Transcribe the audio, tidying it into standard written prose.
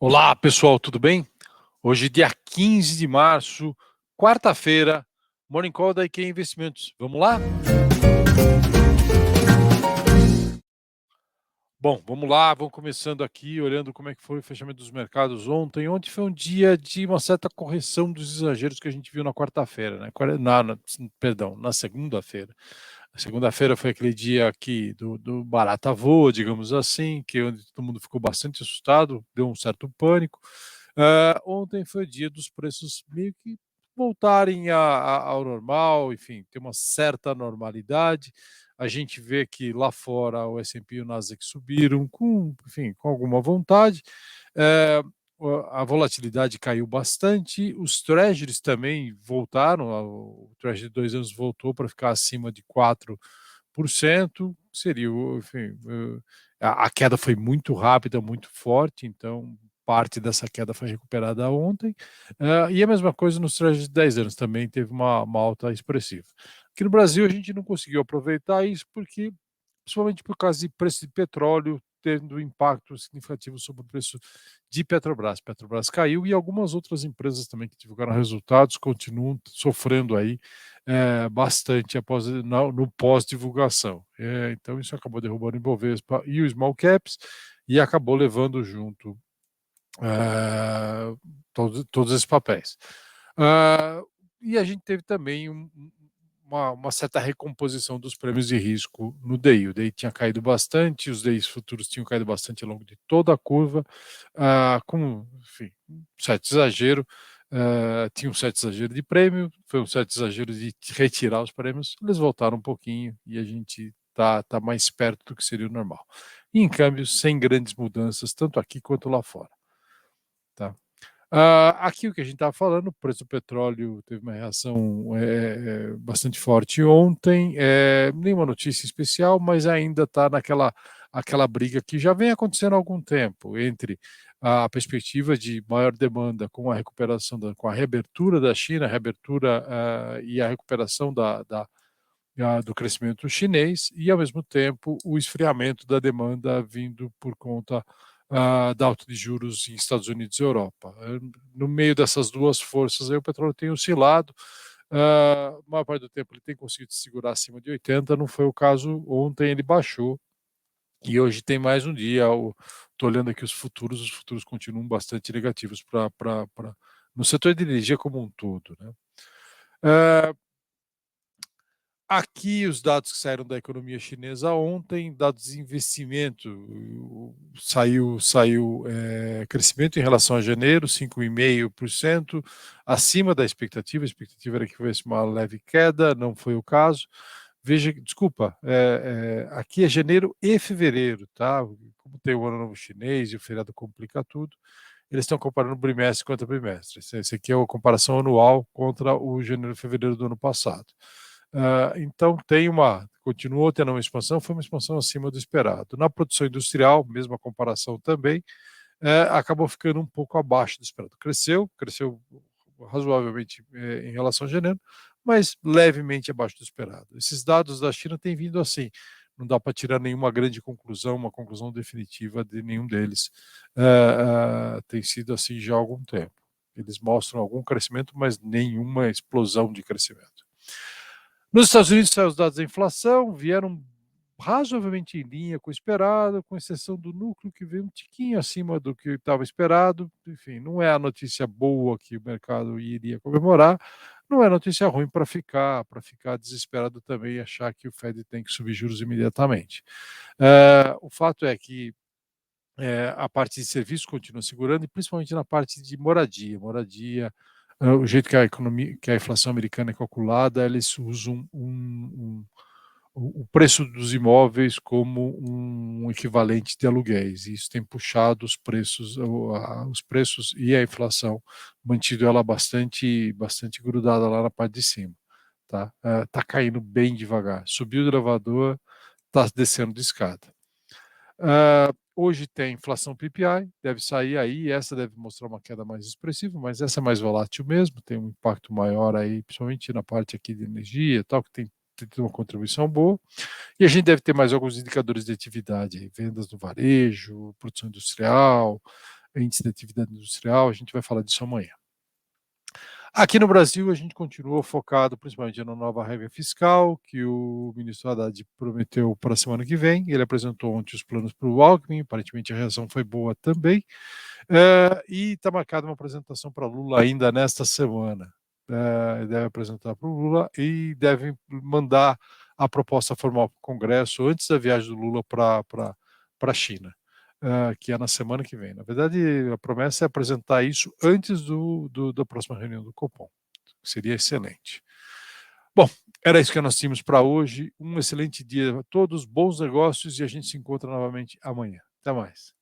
Olá, pessoal, tudo bem? Hoje, dia 15 de março, quarta-feira, Morning Call da IK Investimentos. Vamos lá? Bom, vamos lá, vamos começando aqui, olhando como é que foi o fechamento dos mercados ontem. Ontem foi um dia de uma certa correção dos exageros que a gente viu na quarta-feira, né? Perdão, na segunda-feira. A segunda-feira foi aquele dia aqui do barata voa, digamos assim, que onde todo mundo ficou bastante assustado, deu um certo pânico. Ontem foi o dia dos preços meio que voltarem ao normal, enfim, ter uma certa normalidade. A gente vê que lá fora o S&P e o Nasdaq subiram com, enfim, com alguma vontade. Eh, a volatilidade caiu bastante, os treasuries também voltaram, o treasury de 2 anos voltou para ficar acima de 4%, seria, enfim, a queda foi muito rápida, muito forte, então parte dessa queda foi recuperada ontem, e a mesma coisa nos treasuries de 10 anos, também teve uma alta expressiva. Aqui no Brasil a gente não conseguiu aproveitar isso porque, principalmente por causa de preço de petróleo tendo impacto significativo sobre o preço de Petrobras. Petrobras caiu e algumas outras empresas também que divulgaram resultados continuam sofrendo aí bastante no pós-divulgação. Então isso acabou derrubando o Ibovespa e o Small Caps e acabou levando junto todos esses papéis. Ah, e a gente teve também uma certa recomposição dos prêmios de risco no DI. O DI tinha caído bastante, os DIs futuros tinham caído bastante ao longo de toda a curva, com, enfim, um certo exagero. Tinha um certo exagero de prêmio, foi um certo exagero de retirar os prêmios, eles voltaram um pouquinho e a gente tá mais perto do que seria o normal. E em câmbio, sem grandes mudanças, tanto aqui quanto lá fora. Tá? Aqui o que a gente estava falando, o preço do petróleo teve uma reação bastante forte ontem, nenhuma notícia especial, mas ainda está aquela briga que já vem acontecendo há algum tempo entre a perspectiva de maior demanda com a recuperação, com a reabertura da China, a reabertura e a recuperação do crescimento chinês e, ao mesmo tempo, o esfriamento da demanda vindo por conta da alta de juros em Estados Unidos e Europa. No meio dessas duas forças, aí, o petróleo tem oscilado. A maior parte do tempo ele tem conseguido se segurar acima de 80, não foi o caso ontem, ele baixou e hoje tem mais um dia. Estou olhando aqui os futuros continuam bastante negativos no setor de energia como um todo. Né? Uh, Aqui os dados que saíram da economia chinesa ontem, dados de investimento, saiu crescimento em relação a janeiro, 5,5%, acima da expectativa. A expectativa era que fosse uma leve queda, não foi o caso. Veja, desculpa, aqui é janeiro e fevereiro, tá? Como tem o Ano Novo Chinês e o feriado complica tudo, eles estão comparando bimestre contra bimestre. Esse aqui é a comparação anual contra o janeiro e fevereiro do ano passado. Então continuou tendo uma expansão, foi uma expansão acima do esperado. Na produção industrial, mesma comparação também, acabou ficando um pouco abaixo do esperado. Cresceu razoavelmente em relação a janeiro, mas levemente abaixo do esperado. Esses dados da China têm vindo assim, não dá para tirar nenhuma grande conclusão, uma conclusão definitiva de nenhum deles. Tem sido assim já há algum tempo. Eles mostram algum crescimento, mas nenhuma explosão de crescimento. Nos Estados Unidos, saíram os dados da inflação, vieram razoavelmente em linha com o esperado, com exceção do núcleo, que veio um tiquinho acima do que estava esperado. Enfim, não é a notícia boa que o mercado iria comemorar, não é notícia ruim para ficar desesperado também e achar que o Fed tem que subir juros imediatamente. O fato é que a parte de serviços continua segurando, e principalmente na parte de moradia. O jeito que a inflação americana é calculada, eles usam o preço dos imóveis como um equivalente de aluguéis. E isso tem puxado os preços e a inflação, mantido ela bastante grudada lá na parte de cima. Tá caindo bem devagar. Subiu do elevador, está descendo de escada. Hoje tem inflação PPI, deve sair aí, essa deve mostrar uma queda mais expressiva, mas essa é mais volátil mesmo, tem um impacto maior aí, principalmente na parte aqui de energia e tal, que tem tido uma contribuição boa. E a gente deve ter mais alguns indicadores de atividade aí, vendas no varejo, produção industrial, índice de atividade industrial, a gente vai falar disso amanhã. Aqui no Brasil, a gente continuou focado principalmente na nova regra fiscal, que o ministro Haddad prometeu para a semana que vem. Ele apresentou ontem os planos para o Alckmin, aparentemente a reação foi boa também. E está marcada uma apresentação para Lula ainda nesta semana. Deve apresentar para o Lula e deve mandar a proposta formal para o Congresso antes da viagem do Lula para a China. Que é na semana que vem. Na verdade, a promessa é apresentar isso antes da próxima reunião do Copom. Seria excelente. Bom, era isso que nós tínhamos para hoje. Um excelente dia a todos, bons negócios e a gente se encontra novamente amanhã. Até mais.